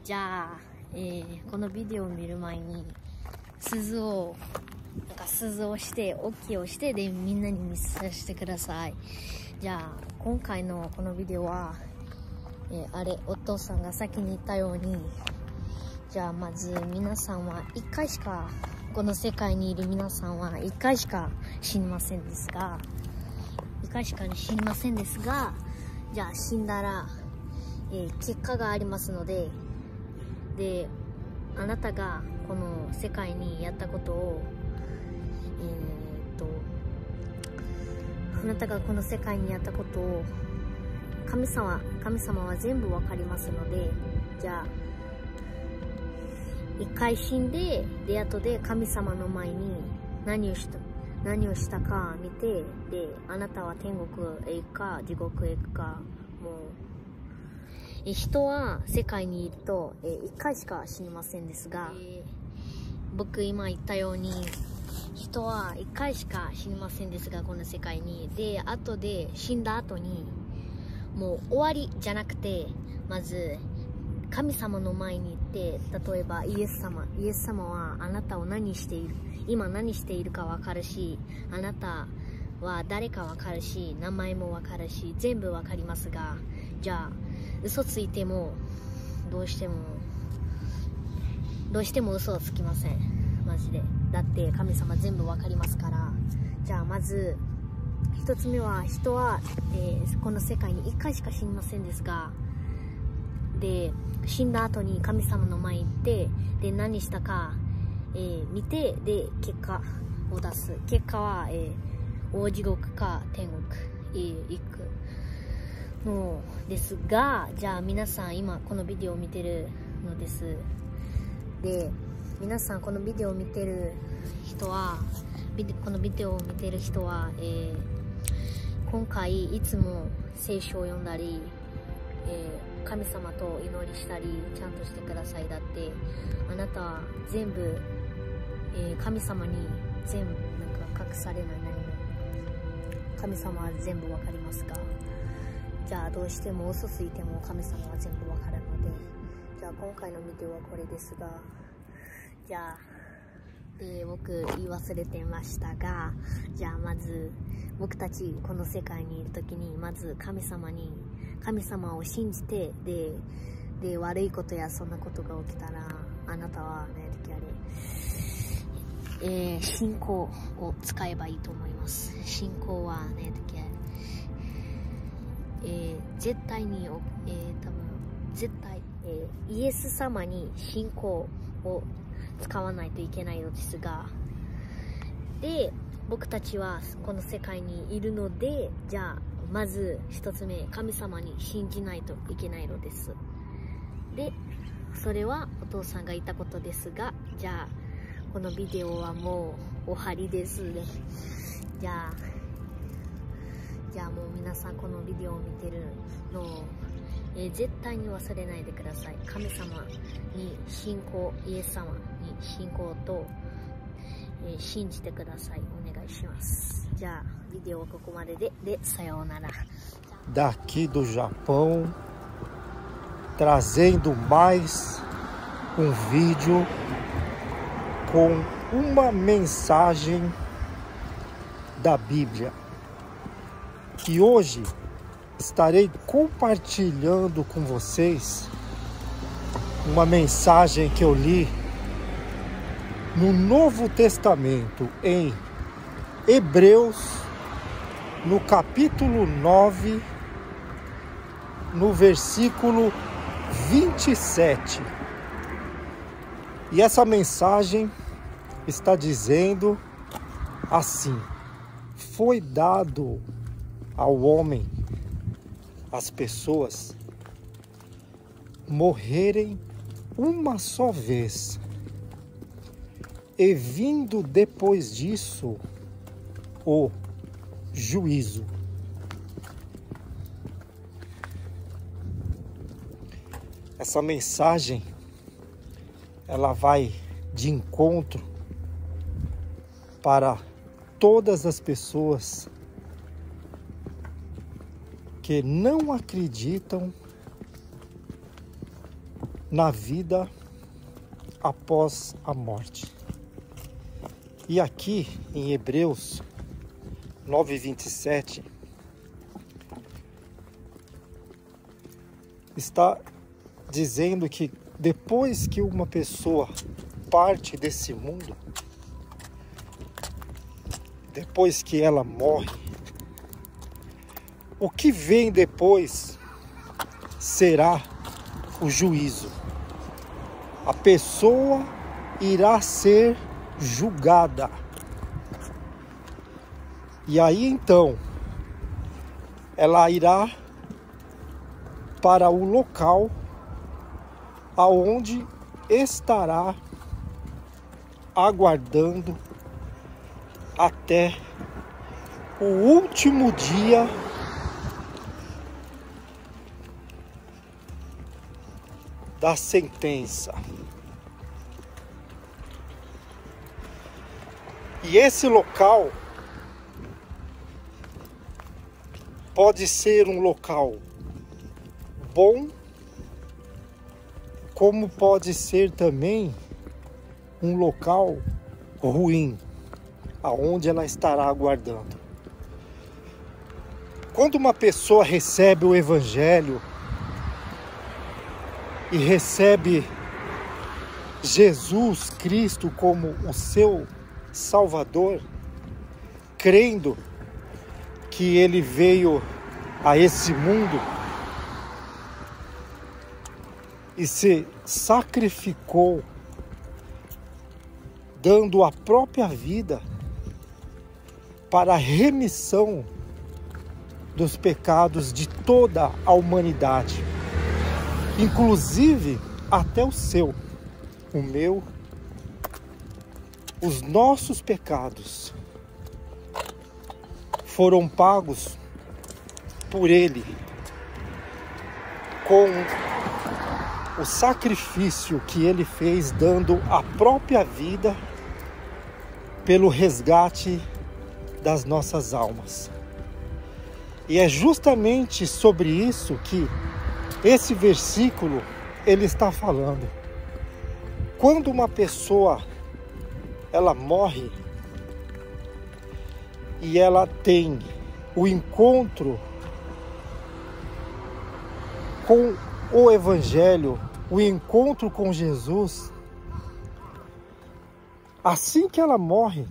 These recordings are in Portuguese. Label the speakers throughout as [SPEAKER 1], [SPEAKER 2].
[SPEAKER 1] じゃあ、このビデオを見る前に鈴をして、OK をして、で、みんなに見させてください。じゃあ、今回のこのビデオは、お父さんが先に言ったように、じゃあ、まず皆さんは1回しか、この世界にいる皆さんは1回しか死にませんですが、じゃあ死んだら、結果がありますので、で、あなたがこの世界にやったことを、あなたがこの世界にやったことを神様は全部わかりますので、じゃあ一回死んで、で後で神様の前に何をしたか見て、であなたは天国へ行くか地獄へ行くか。もう人は世界にいると一回しか死にませんですが、僕今言ったように人は一回しか死にませんですが、この世界に。で後で死んだ後にもう終わりじゃなくて、まず神様の前に行って、例えばイエス様はあなたを今何しているかわかるし、あなたは誰かわかるし、名前もわかるし、全部わかりますが、じゃあ嘘ついてもどうしても嘘はつきません、マジで。だって神様全部わかりますから。じゃあまず一つ目は、人は、この世界に一回しか死にませんですが、で死んだ後に神様の前に行って、で何したか、見て、で結果を出す。結果は、大地獄か天国へ行くのですが、じゃあ皆さん今このビデオを見てるのです。で皆さんこのビデオを見てる人は、今回いつも聖書を読んだり、神様と祈りしたりちゃんとしてください。だってあなたは全部、神様に全部隠されない。何も神様は全部わかりますが、じゃあどうしても嘘ついても神様は全部わかるので、じゃあ今回のビデオはこれですが、じゃあ僕言い忘れてましたが、じゃあまず僕たちこの世界にいるときに、まず神様を信じて、で悪いことやそんなことが起きたら、あなたは信仰を使えばいいと思います。信仰は絶対イエス様に信仰を使わないといけないのですが、で僕たちはこの世界にいるので、じゃあまず一つ目、神様に信じないといけないのです。でそれはお父さんが言ったことですが、じゃあこのビデオはもう終わりですね。じゃあもう皆さんこのビデオを見てるのを、絶対に忘れないでください。神様に信仰、イエス様に信仰と、信じてください。お願いします。じゃあビデオはここまでで、さようなら。
[SPEAKER 2] Daqui do Japão, trazendo mais vídeo com uma mensagem da Bíblia. E hoje estarei compartilhando com vocês uma mensagem que eu li no Novo Testamento, em Hebreus, no capítulo 9, no versículo 27. E essa mensagem está dizendo assim: foi dado ao homem, às pessoas, morrerem uma só vez, e vindo depois disso o juízo. Essa mensagem, ela vai de encontro para todas as pessoas que não acreditam na vida após a morte. E aqui em Hebreus 9:27 está dizendo que depois que uma pessoa parte desse mundo, depois que ela morre, o que vem depois será o juízo. A pessoa irá ser julgada. E aí então, ela irá para o local aonde estará aguardando até o último dia da sentença. E esse local pode ser um local bom, como pode ser também um local ruim, aonde ela estará aguardando. Quando uma pessoa recebe o Evangelho e recebe Jesus Cristo como o seu Salvador, crendo que Ele veio a esse mundo e se sacrificou, dando a própria vida para a remissão dos pecados de toda a humanidade, inclusive até o seu, o meu, os nossos pecados foram pagos por Ele com o sacrifício que Ele fez, dando a própria vida pelo resgate das nossas almas. E é justamente sobre isso que esse versículo ele está falando. Quando uma pessoa ela morre e ela tem o encontro com o Evangelho, o encontro com Jesus, assim que ela morre,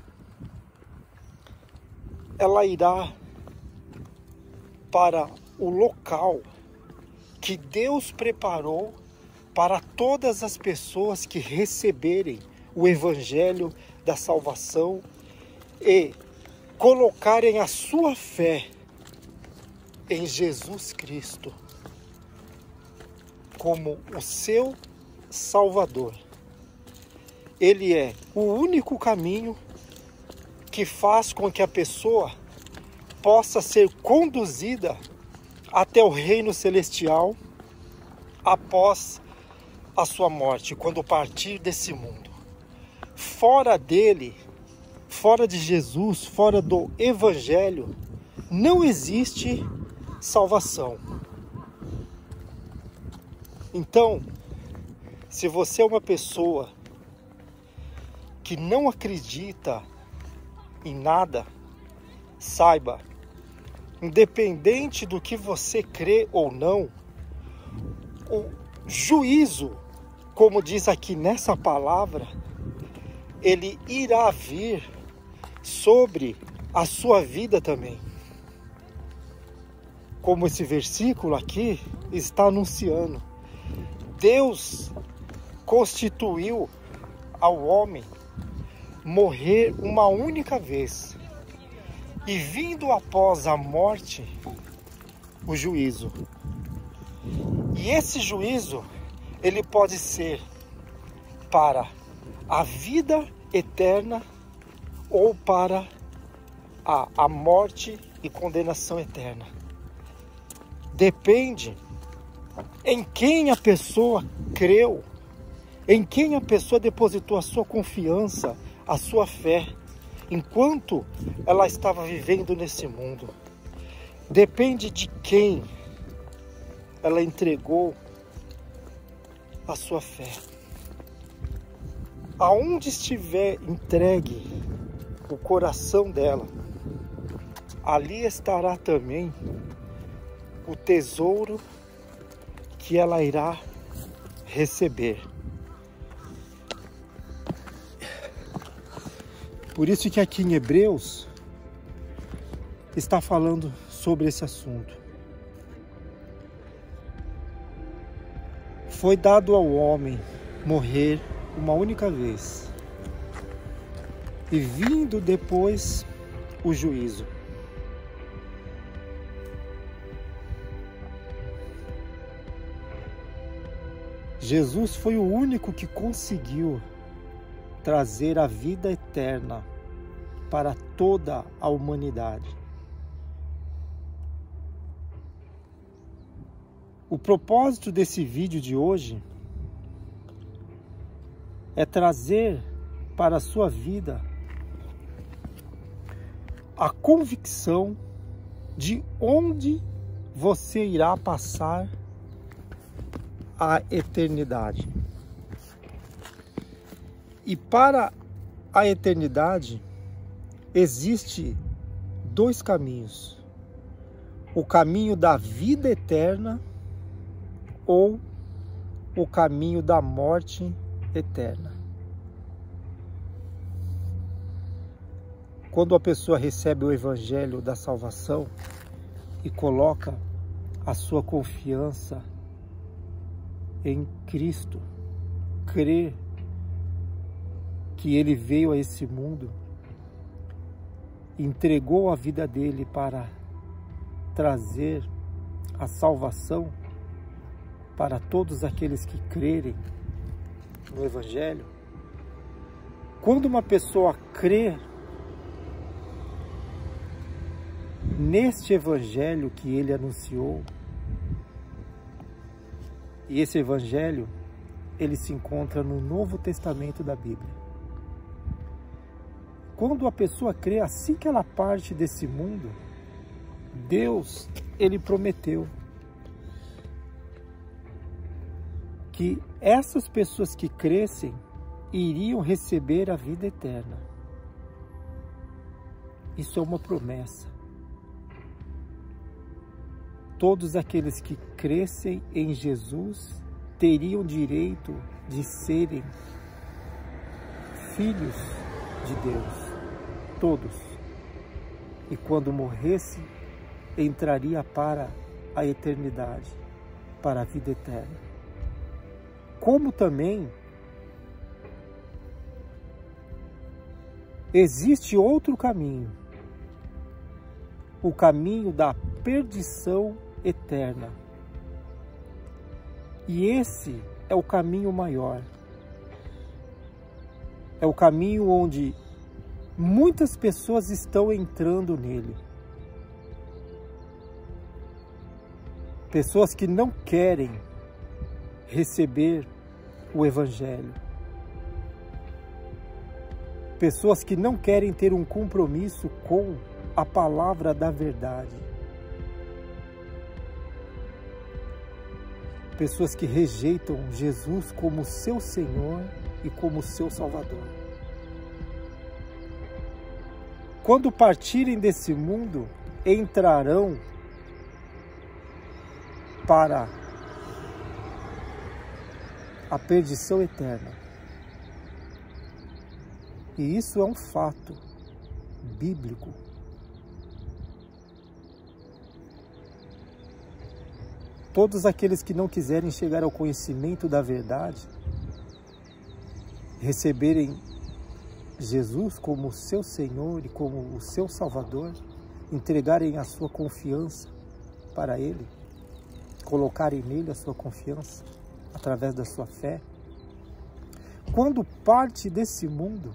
[SPEAKER 2] ela irá para o local que Deus preparou para todas as pessoas que receberem o Evangelho da salvação e colocarem a sua fé em Jesus Cristo como o seu Salvador. Ele é o único caminho que faz com que a pessoa possa ser conduzida até o reino celestial após a sua morte, quando partir desse mundo. Fora dele, fora de Jesus, fora do Evangelho, não existe salvação. Então, se você é uma pessoa que não acredita em nada, saiba, independente do que você crê ou não, o juízo, como diz aqui nessa palavra, ele irá vir sobre a sua vida também. Como esse versículo aqui está anunciando. Deus constituiu ao homem morrer uma única vez. E vindo após a morte, o juízo. E esse juízo, ele pode ser para a vida eterna ou para a morte e condenação eterna. Depende em quem a pessoa creu, em quem a pessoa depositou a sua confiança, a sua fé, enquanto ela estava vivendo nesse mundo. Depende de quem ela entregou a sua fé. Aonde estiver entregue o coração dela, ali estará também o tesouro que ela irá receber. Por isso que aqui em Hebreus está falando sobre esse assunto. Foi dado ao homem morrer uma única vez, e vindo depois o juízo. Jesus foi o único que conseguiu trazer a vida eterna para toda a humanidade. O propósito desse vídeo de hoje é trazer para a sua vida a convicção de onde você irá passar a eternidade. E para a eternidade existe dois caminhos: o caminho da vida eterna ou o caminho da morte eterna. Quando a pessoa recebe o evangelho da salvação e coloca a sua confiança em Cristo, crê que Ele veio a esse mundo, entregou a vida dele para trazer a salvação para todos aqueles que crerem no Evangelho. Quando uma pessoa crê neste Evangelho que ele anunciou, e esse Evangelho, ele se encontra no Novo Testamento da Bíblia. Quando a pessoa crê, assim que ela parte desse mundo, Deus, ele prometeu que essas pessoas que crescem iriam receber a vida eterna. Isso é uma promessa. Todos aqueles que crescem em Jesus teriam direito de serem filhos de Deus. Todos. E quando morresse, entraria para a eternidade, para a vida eterna. Como também existe outro caminho, o caminho da perdição eterna. E esse é o caminho maior. É o caminho onde muitas pessoas estão entrando nele. Pessoas que não querem receber o Evangelho. Pessoas que não querem ter um compromisso com a palavra da verdade. Pessoas que rejeitam Jesus como seu Senhor e como seu Salvador. Quando partirem desse mundo, entrarão para a perdição eterna. E isso é um fato bíblico. Todos aqueles que não quiserem chegar ao conhecimento da verdade, receberem Jesus como seu Senhor e como o seu Salvador, entregarem a sua confiança para Ele, colocarem nele a sua confiança através da sua fé, quando parte desse mundo,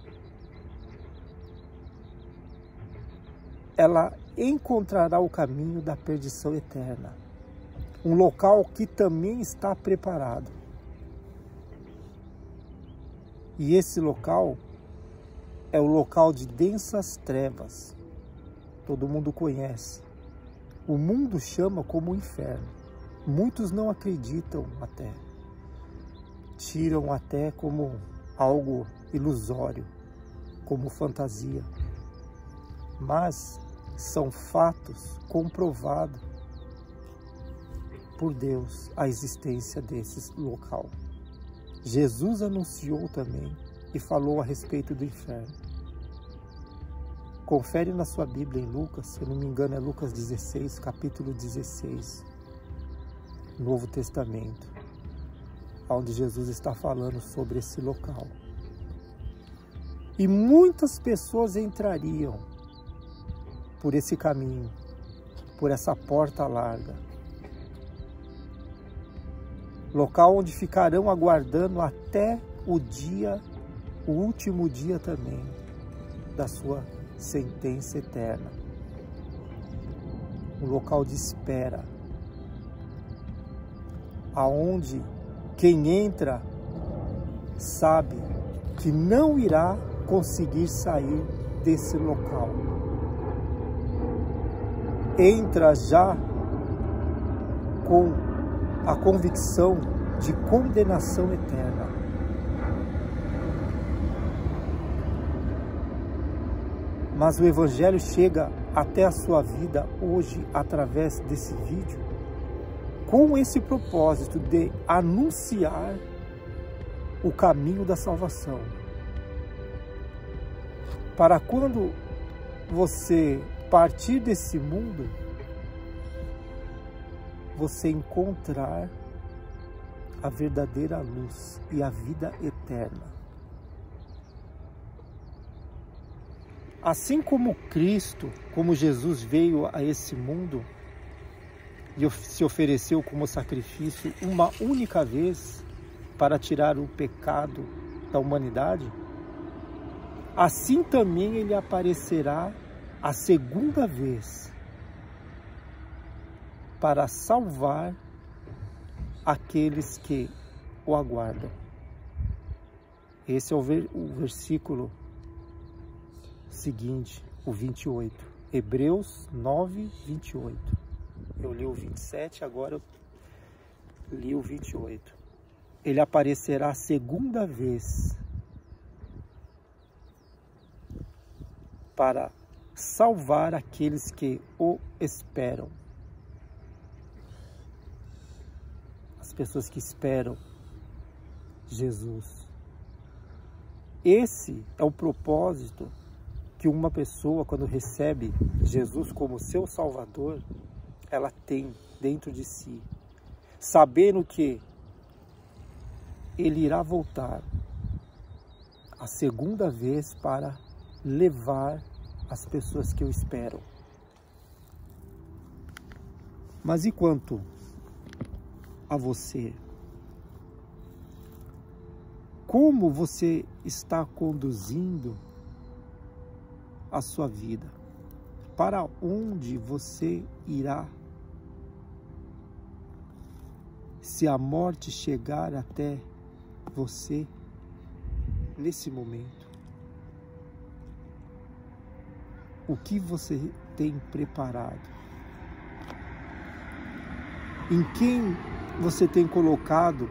[SPEAKER 2] ela encontrará o caminho da perdição eterna. Um local que também está preparado. E esse local é o local de densas trevas. Todo mundo conhece. O mundo chama como inferno. Muitos não acreditam até. tiram até como algo ilusório, como fantasia. Mas são fatos comprovados por Deus a existência desse local. Jesus anunciou também e falou a respeito do inferno. Confere na sua Bíblia em Lucas, se eu não me engano é Lucas 16, capítulo 16, Novo Testamento, onde Jesus está falando sobre esse local. E muitas pessoas entrariam por esse caminho, por essa porta larga. Local onde ficarão aguardando até o dia, o último dia também, da sua sentença eterna. Um local de espera, aonde quem entra sabe que não irá conseguir sair desse local. Entra já com a convicção de condenação eterna. Mas o Evangelho chega até a sua vida hoje, através desse vídeo, com esse propósito de anunciar o caminho da salvação. Para quando você partir desse mundo, você encontrar a verdadeira luz e a vida eterna. Assim como Cristo, como Jesus veio a esse mundo e se ofereceu como sacrifício uma única vez para tirar o pecado da humanidade, assim também ele aparecerá a segunda vez para salvar aqueles que o aguardam. Esse é o versículo seguinte, o 28. Hebreus 9, 28. Eu li o 27, agora eu li o 28. Ele aparecerá a segunda vez para salvar aqueles que o esperam. As pessoas que esperam Jesus. Esse é o propósito que uma pessoa, quando recebe Jesus como seu Salvador, ela tem dentro de si, sabendo que ele irá voltar a segunda vez para levar as pessoas que o esperam. Mas e quanto a você? Como você está conduzindo a sua vida? Para onde você irá? Se a morte chegar até você nesse momento, o que você tem preparado? Em quem você tem colocado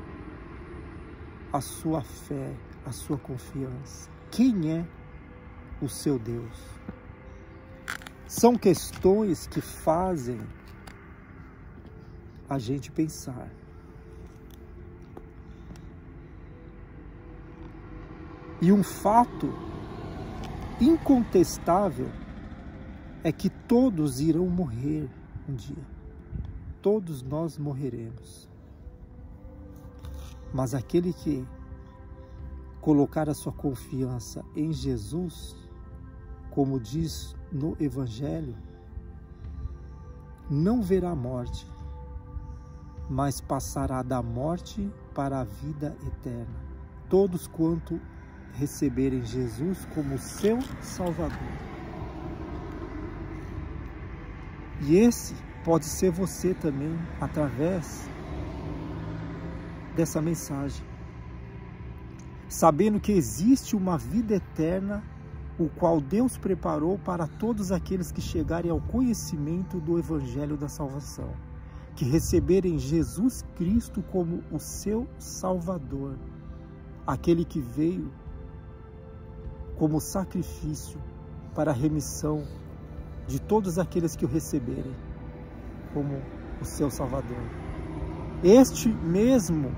[SPEAKER 2] a sua fé, a sua confiança? Quem é o seu Deus? São questões que fazem a gente pensar. E um fato incontestável é que todos irão morrer um dia. Todos nós morreremos. Mas aquele que colocar a sua confiança em Jesus, como diz no Evangelho, não verá morte, mas passará da morte para a vida eterna. Todos quanto receberem Jesus como seu Salvador. E esse pode ser você também, através dessa mensagem, sabendo que existe uma vida eterna, o qual Deus preparou para todos aqueles que chegarem ao conhecimento do Evangelho da salvação, que receberem Jesus Cristo como o seu Salvador, aquele que veio como sacrifício para a remissão de todos aqueles que o receberem como o seu Salvador. Este mesmo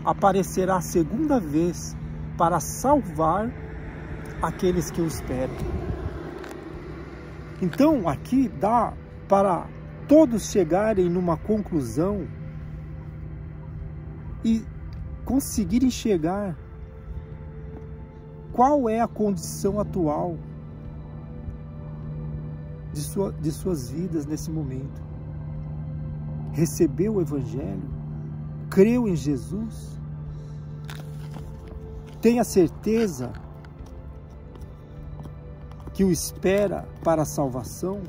[SPEAKER 2] aparecerá a segunda vez para salvar aqueles que o esperam. Então, aqui dá para todos chegarem numa conclusão e conseguirem chegar qual é a condição atual de suas vidas nesse momento. Recebeu o Evangelho? Creu em Jesus? Tem a certeza que o espera para a salvação?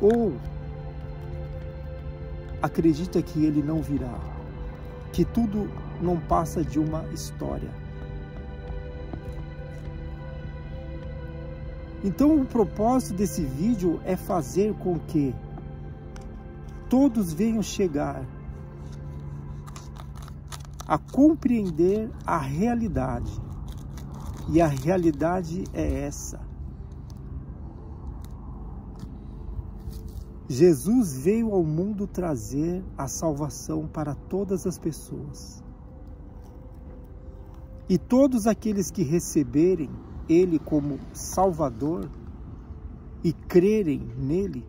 [SPEAKER 2] Ou acredita que ele não virá? Que tudo não passa de uma história? Então, o propósito desse vídeo é fazer com que todos venham chegar a compreender a realidade. E a realidade é essa. Jesus veio ao mundo trazer a salvação para todas as pessoas. E todos aqueles que receberem Ele como Salvador e crerem nele,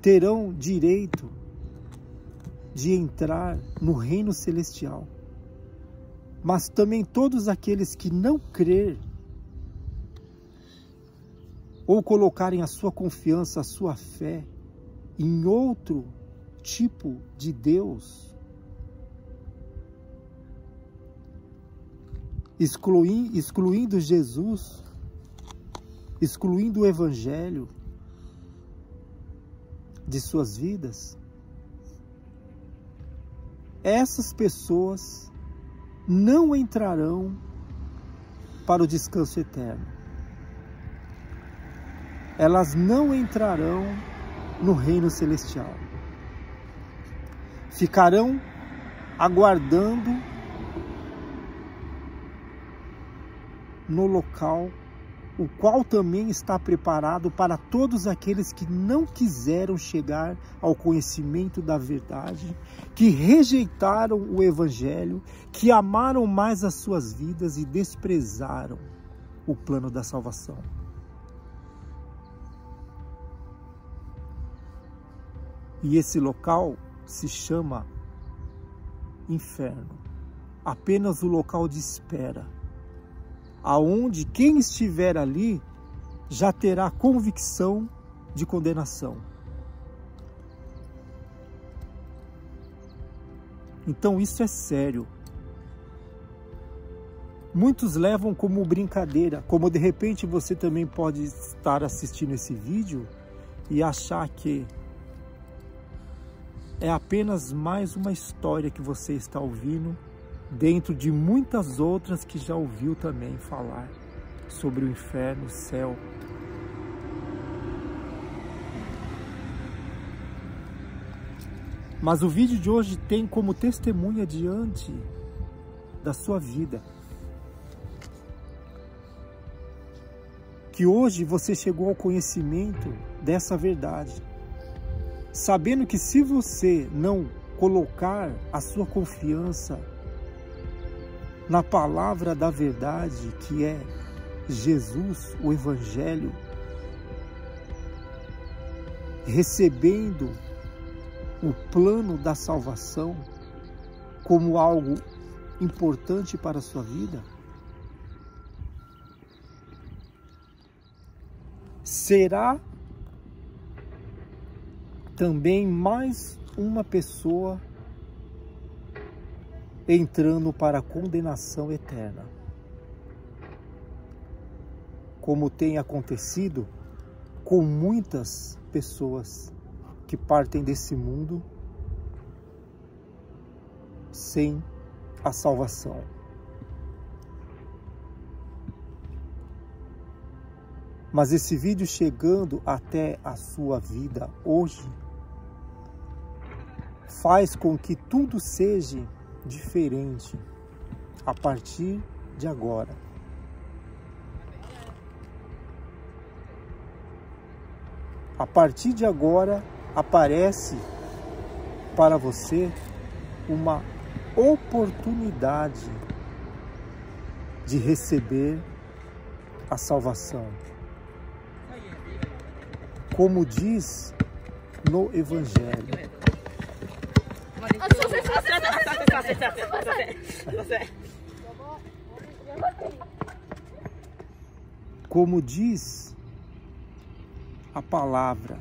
[SPEAKER 2] terão direito de entrar no reino celestial. Mas também todos aqueles que não crer ou colocarem a sua confiança, a sua fé em outro tipo de Deus, excluindo Jesus, excluindo o Evangelho de suas vidas, essas pessoas não entrarão para o descanso eterno. Elas não entrarão no reino celestial. Ficarão aguardando no local, o qual também está preparado para todos aqueles que não quiseram chegar ao conhecimento da verdade, que rejeitaram o Evangelho, que amaram mais as suas vidas e desprezaram o plano da salvação. E esse local se chama inferno, apenas o local de espera, aonde quem estiver ali já terá convicção de condenação. Então isso é sério. Muitos levam como brincadeira, como de repente você também pode estar assistindo esse vídeo e achar que é apenas mais uma história que você está ouvindo, dentro de muitas outras que já ouviu também falar sobre o inferno, o céu. Mas o vídeo de hoje tem como testemunha diante da sua vida que hoje você chegou ao conhecimento dessa verdade, sabendo que se você não colocar a sua confiança na palavra da verdade, que é Jesus, o Evangelho, recebendo o plano da salvação como algo importante para a sua vida, será também mais uma pessoa entrando para a condenação eterna, como tem acontecido com muitas pessoas que partem desse mundo sem a salvação. Mas esse vídeo chegando até a sua vida hoje faz com que tudo seja diferente. a partir de agora. A partir de agora aparece para você uma oportunidade de receber a salvação. Como diz no Evangelho. Como diz a palavra,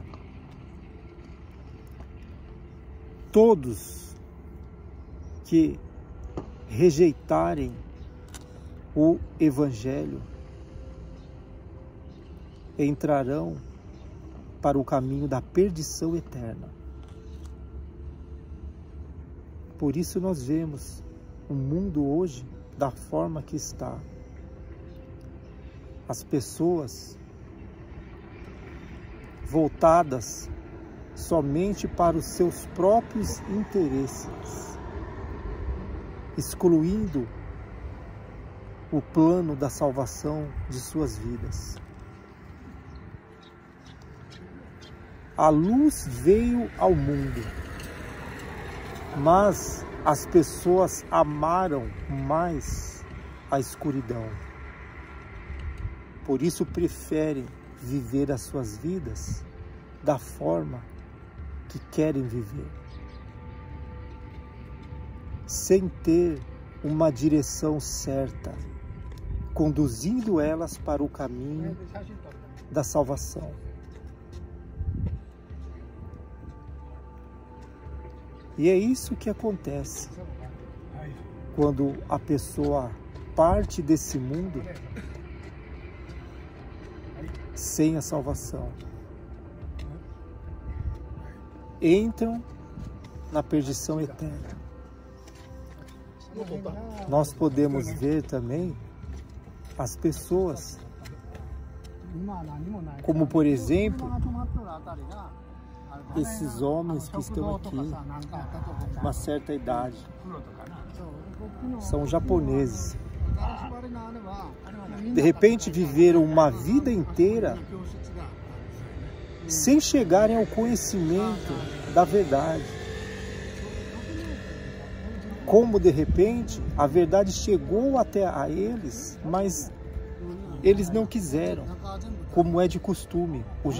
[SPEAKER 2] todos que rejeitarem o Evangelho entrarão para o caminho da perdição eterna. Por isso nós vemos o mundo hoje da forma que está. As pessoas voltadas somente para os seus próprios interesses, excluindo o plano da salvação de suas vidas. A luz veio ao mundo, mas as pessoas amaram mais a escuridão. Por isso preferem viver as suas vidas da forma que querem viver, sem ter uma direção certa, conduzindo elas para o caminho da salvação. E é isso que acontece quando a pessoa parte desse mundo sem a salvação. Entram na perdição eterna. Nós podemos ver também as pessoas, como por exemplo, esses homens que estão aqui, uma certa idade, são japoneses. De repente viveram uma vida inteira sem chegarem ao conhecimento da verdade. Como de repente a verdade chegou até a eles, mas eles não quiseram, como é de costume. O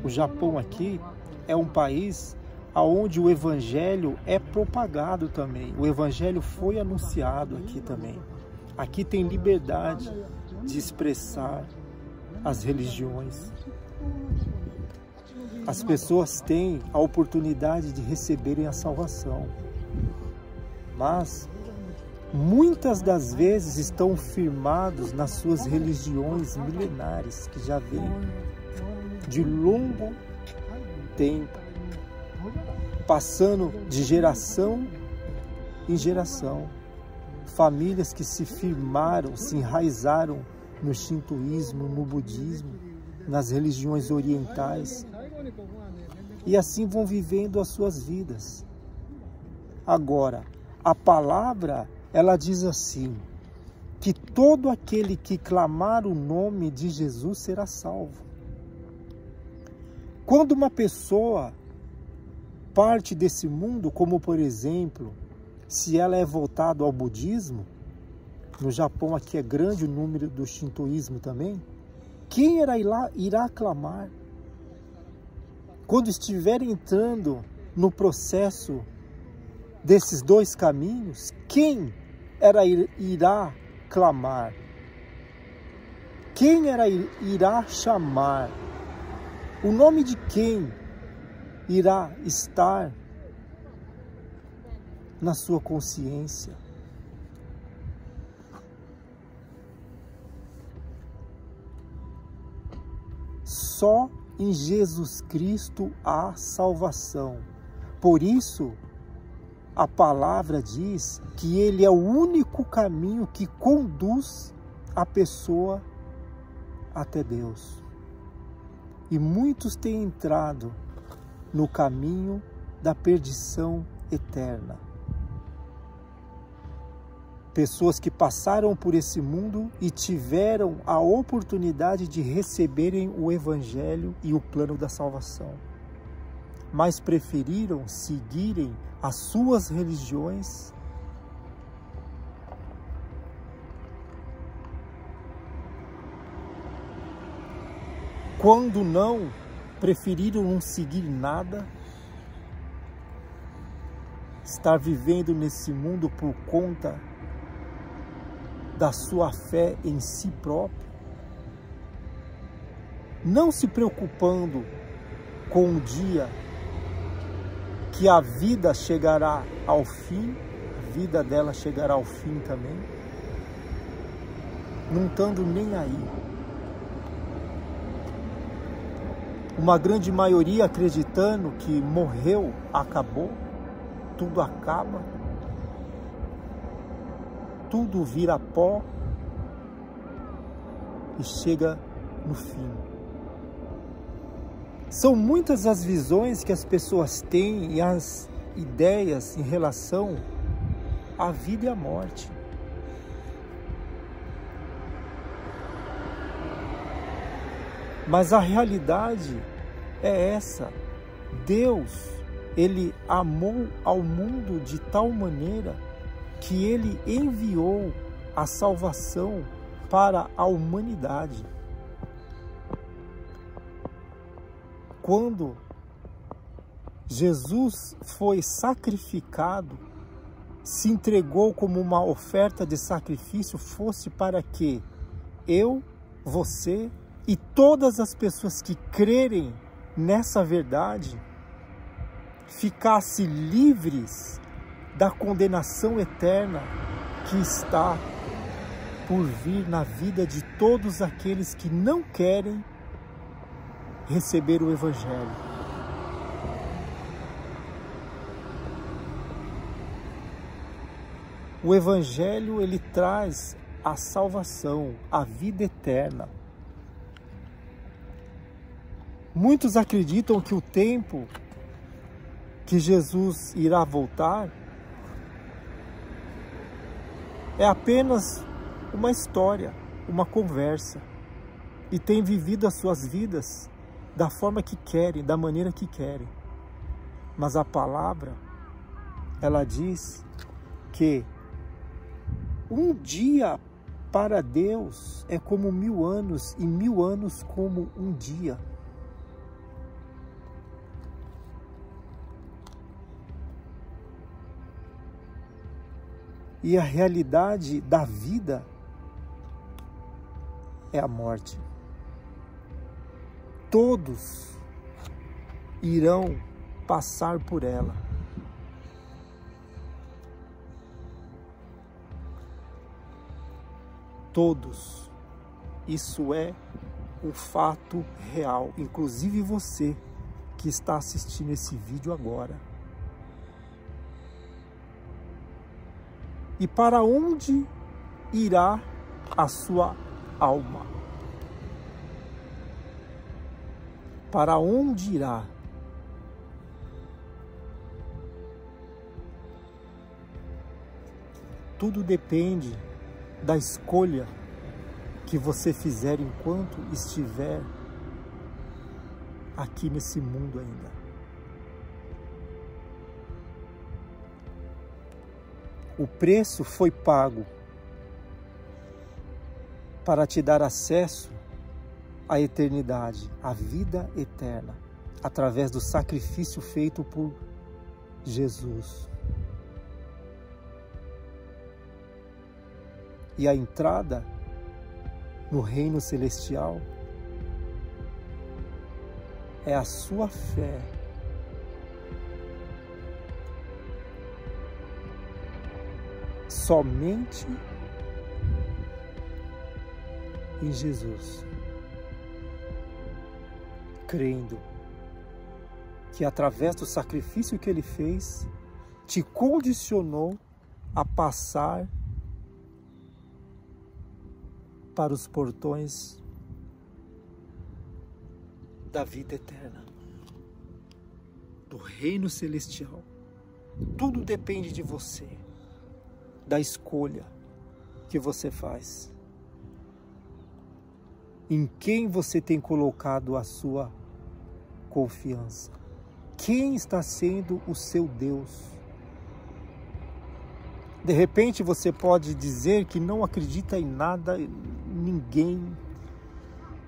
[SPEAKER 2] Japão aqui é um país onde o Evangelho é propagado também. O Evangelho foi anunciado aqui também. Aqui tem liberdade de expressar as religiões. As pessoas têm a oportunidade de receberem a salvação. Mas muitas das vezes estão firmados nas suas religiões milenares, que já vêm de longo tempo, passando de geração em geração. Famílias que se firmaram, se enraizaram no shintoísmo, no budismo, nas religiões orientais, e assim vão vivendo as suas vidas. Agora, a palavra, ela diz assim, que todo aquele que clamar o nome de Jesus será salvo. Quando uma pessoa parte desse mundo, como por exemplo, se ela é voltada ao budismo, no Japão aqui é grande o número do shintoísmo também, quem irá clamar? Quando estiver entrando no processo desses dois caminhos, quem irá clamar? Quem irá chamar? O nome de quem irá estar na sua consciência? Só em Jesus Cristo há salvação. Por isso, a palavra diz que Ele é o único caminho que conduz a pessoa até Deus. E muitos têm entrado no caminho da perdição eterna. pessoas que passaram por esse mundo e tiveram a oportunidade de receberem o Evangelho e o plano da salvação, mas preferiram seguirem as suas religiões quando não, preferiram não seguir nada, estar vivendo nesse mundo por conta da sua fé em si próprio, não se preocupando com o dia que a vida chegará ao fim, a vida dela chegará ao fim também, não estando nem aí. Uma grande maioria acreditando que morreu, acabou, tudo acaba, tudo vira pó e chega no fim. São muitas as visões que as pessoas têm e as ideias em relação à vida e à morte. Mas a realidade é essa. Deus, Ele amou ao mundo de tal maneira que Ele enviou a salvação para a humanidade. Quando Jesus foi sacrificado, se entregou como uma oferta de sacrifício, fosse para que eu, você e todas as pessoas que crerem nessa verdade ficassem livres da condenação eterna que está por vir na vida de todos aqueles que não querem receber o Evangelho. O Evangelho, ele traz a salvação, a vida eterna. Muitos acreditam que o tempo que Jesus irá voltar é apenas uma história, uma conversa, e têm vivido as suas vidas da forma que querem, da maneira que querem. Mas a palavra, ela diz que um dia para Deus é como 1000 anos e 1000 anos como um dia. E a realidade da vida é a morte. Todos irão passar por ela. Todos. Isso é um fato real. Inclusive você que está assistindo esse vídeo agora. E para onde irá a sua alma? Para onde irá? Tudo depende da escolha que você fizer enquanto estiver aqui nesse mundo ainda. O preço foi pago para te dar acesso à eternidade, à vida eterna, através do sacrifício feito por Jesus. E a entrada no reino celestial é a sua fé. Somente em Jesus, crendo que através do sacrifício que Ele fez, te condicionou a passar para os portões da vida eterna, do reino celestial. Tudo depende de você, da escolha que você faz? Em quem você tem colocado a sua confiança? Quem está sendo o seu Deus? De repente você pode dizer que não acredita em nada, ninguém,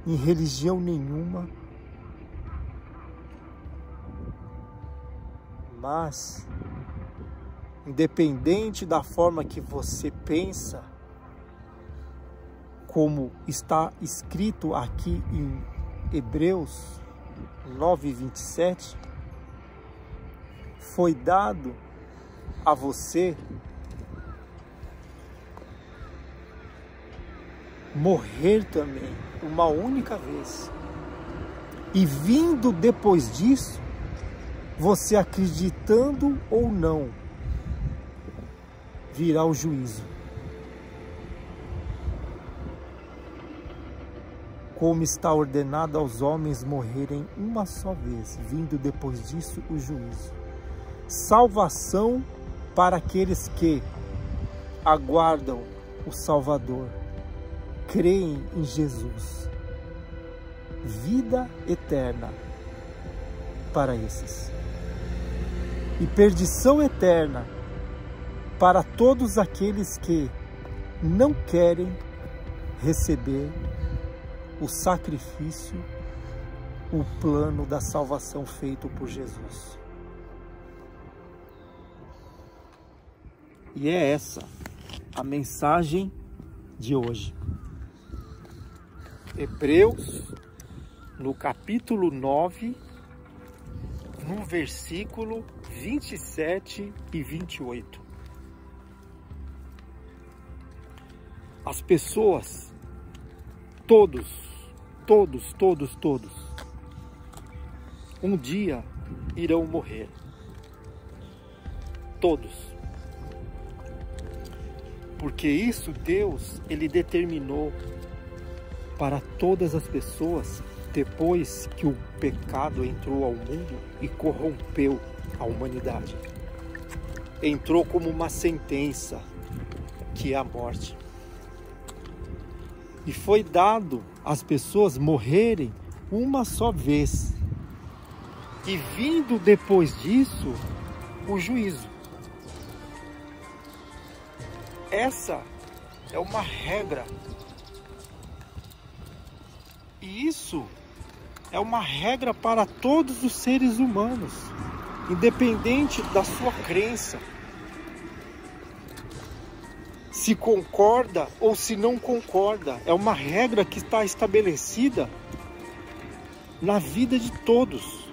[SPEAKER 2] em religião nenhuma. Mas, independente da forma que você pensa, como está escrito aqui em Hebreus 9:27, foi dado a você morrer também, uma única vez. E vindo depois disso, você acreditando ou não, virá o juízo. Como está ordenado aos homens morrerem uma só vez, vindo depois disso o juízo. Salvação para aqueles que aguardam o Salvador, creem em Jesus. Vida eterna para esses. E perdição eterna para todos aqueles que não querem receber o sacrifício, o plano da salvação feito por Jesus. E é essa a mensagem de hoje. Hebreus, no capítulo 9, no versículo 27 e 28. As pessoas, todos, um dia irão morrer. Todos. Porque isso Deus, Ele determinou para todas as pessoas depois que o pecado entrou ao mundo e corrompeu a humanidade. Entrou como uma sentença, que é a morte. E foi dado às pessoas morrerem uma só vez. E vindo depois disso, o juízo. Essa é uma regra. E isso é uma regra para todos os seres humanos, independente da sua crença. Se concorda ou se não concorda, é uma regra que está estabelecida na vida de todos.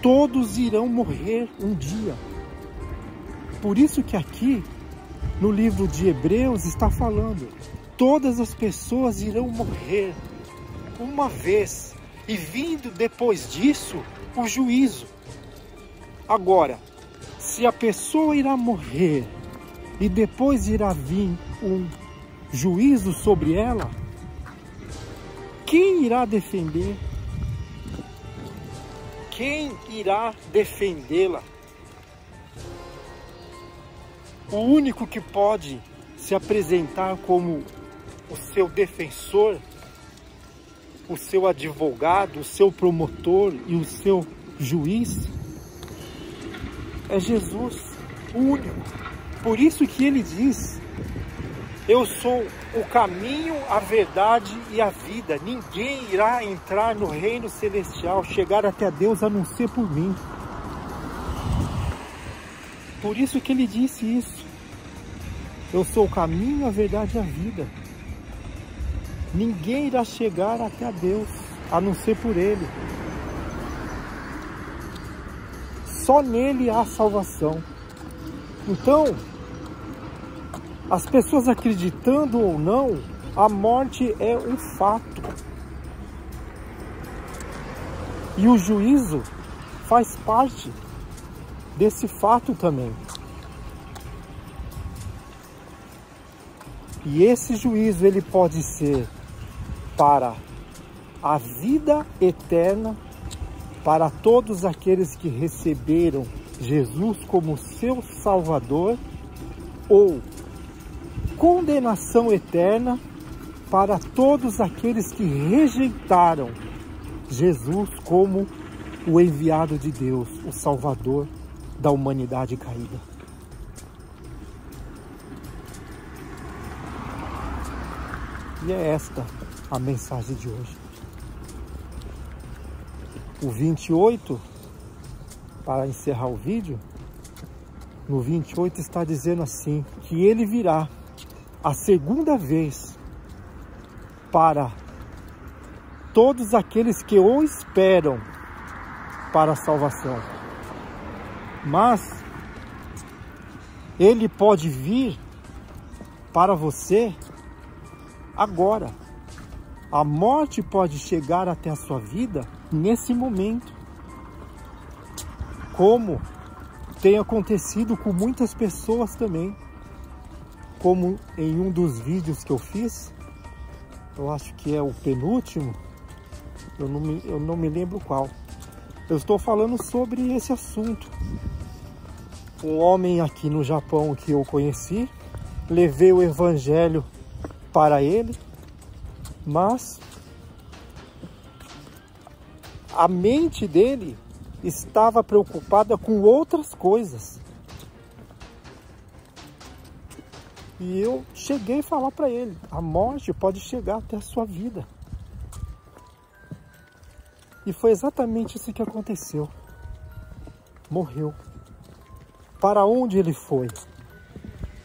[SPEAKER 2] Todos irão morrer um dia. Por isso que aqui, no livro de Hebreus, está falando: todas as pessoas irão morrer uma vez, e vindo depois disso, o juízo. Agora, se a pessoa irá morrer e depois irá vir um juízo sobre ela, quem irá defender? Quem irá defendê-la? O único que pode se apresentar como o seu defensor, o seu advogado, o seu promotor e o seu juiz é Jesus, o único. Por isso que ele diz: eu sou o caminho, a verdade e a vida. Ninguém irá entrar no reino celestial, chegar até Deus, a não ser por mim. Por isso que ele disse isso. Eu sou o caminho, a verdade e a vida. Ninguém irá chegar até Deus, a não ser por Ele. Só nele há salvação. Então, as pessoas acreditando ou não, a morte é um fato. E o juízo faz parte desse fato também. E esse juízo, ele pode ser para a vida eterna, para todos aqueles que receberam Jesus como seu Salvador, ou condenação eterna para todos aqueles que rejeitaram Jesus como o enviado de Deus, o Salvador da humanidade caída. E é esta a mensagem de hoje. O 28, para encerrar o vídeo, no 28 está dizendo assim, que ele virá a segunda vez para todos aqueles que o esperam para a salvação. Mas ele pode vir para você agora. A morte pode chegar até a sua vida nesse momento, como tem acontecido com muitas pessoas também, como em um dos vídeos que eu fiz, eu acho que é o penúltimo, eu não me lembro qual. Eu estou falando sobre esse assunto. Um homem aqui no Japão que eu conheci, levei o evangelho para ele, mas a mente dele estava preocupada com outras coisas. E eu cheguei a falar para ele, a morte pode chegar até a sua vida. E foi exatamente isso que aconteceu. Morreu. Para onde ele foi?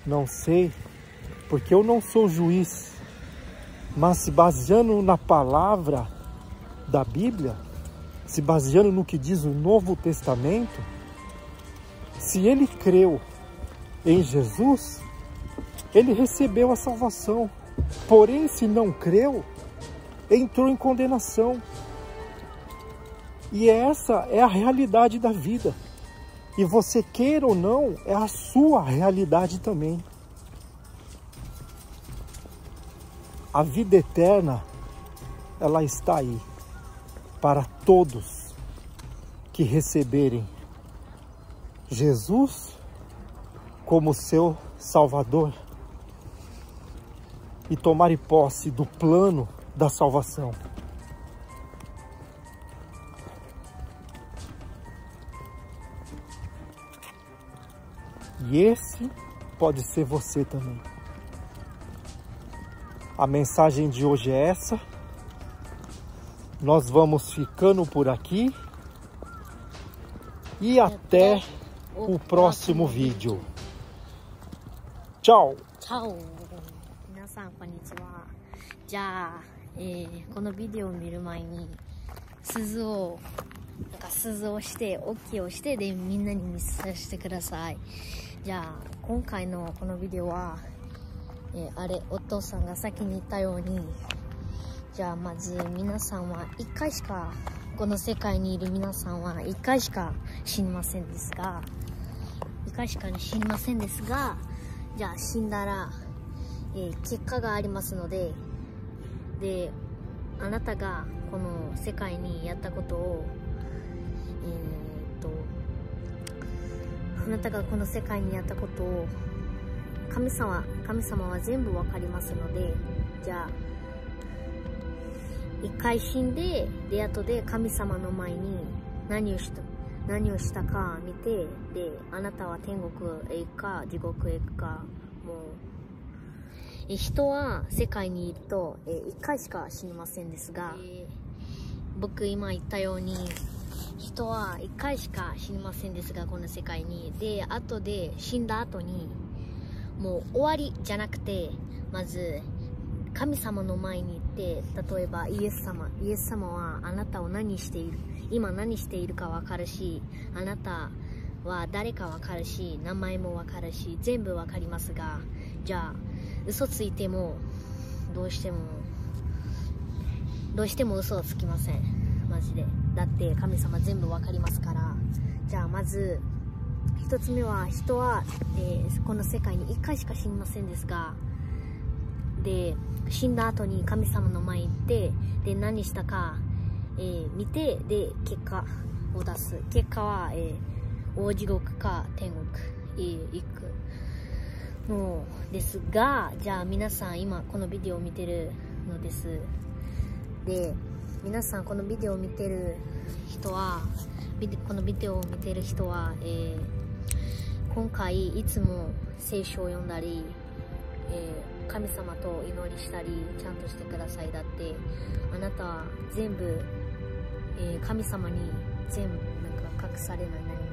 [SPEAKER 2] Não sei, porque eu não sou juiz. Mas se baseando na palavra da Bíblia, se baseando no que diz o Novo Testamento, se ele creu em Jesus, ele recebeu a salvação. Porém, se não creu, entrou em condenação. E essa é a realidade da vida. E você queira ou não, é a sua realidade também. A vida eterna, ela está aí para todos que receberem Jesus como seu Salvador e tomarem posse do plano da salvação. E esse pode ser você também. A mensagem de hoje é essa. Nós vamos ficando por aqui. E até o próximo vídeo. Tchau!
[SPEAKER 1] Tchau! 皆さんこんにちは。じゃあ、このビデオを見る前に鈴をして、OK をして、でみんなに見させてください。じゃあ今回のこのビデオは、お父さんが先に言ったように、じゃあまず皆さんは1回しか、この世界にいる皆さんは1回しか死にませんですが、じゃあ死んだら、結果がありますので、あなたがこの世界にやったことを、あなたがこの世界にやったことを神様は全部わかりますので、じゃあ一回死んで、後で神様の前に何をしたか見て、であなたは天国へ行くか地獄へ行くか。もう人は世界にいると一回しか死にませんですが、僕今言ったように人は一回しか死にませんですが、この世界に。後で死んだ後にもう終わりじゃなくて、まず神様の前に行って、例えばイエス様はあなたを今何しているか分かるし、あなたは誰か分かるし、名前も分かるし、全部分かりますが、じゃあ嘘ついてもどうしても嘘はつきません、マジで。だって神様全部分かりますから。じゃあまず一つ目は、人は、この世界に1回しか死にませんですが、で死んだ後に神様の前に行って、で何したか、見て、で結果を出す。結果は、大地獄か天国へ行く。のですが、じゃあ皆さん今このビデオを見てるのです。で、皆さんこのビデオを見てる人は、このビデオを見てる人は、今回いつも聖書を読んだり、神様と祈りしたりちゃんとしてください。だってあなたは全部、神様に全部なんか隠されない何も。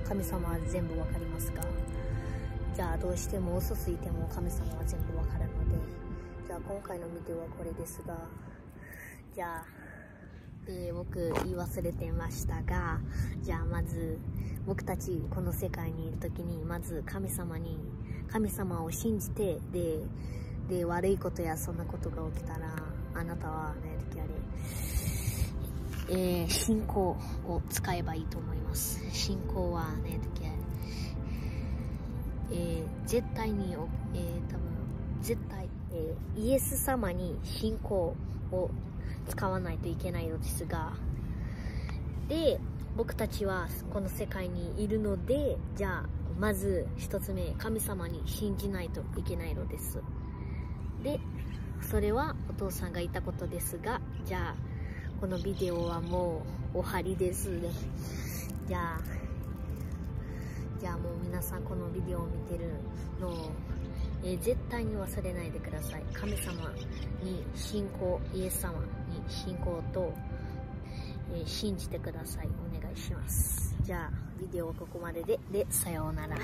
[SPEAKER 1] 神様は全部わかりますか？じゃあどうしても遅すぎても神様は全部わかるので、じゃあ今回のビデオはこれですが、じゃあ、僕言い忘れてましたが、じゃあまず僕たちこの世界にいる時にまず神様を信じて、で悪いことやそんなことが起きたら、あなたは信仰を使えばいいと思います。信仰は絶対に、絶対、イエス様に信仰を使わないといけないのですが、で僕たちはこの世界にいるので、じゃあまず一つ目、神様に信じないといけないのです。でそれはお父さんが言ったことですが、じゃあこのビデオはもう終わりですね。じゃあもう皆さんこのビデオを見てるのを、絶対に忘れないでください。神様に信仰、イエス様に信仰と、信じてください。お願いします。じゃあビデオはここまでで、さようなら。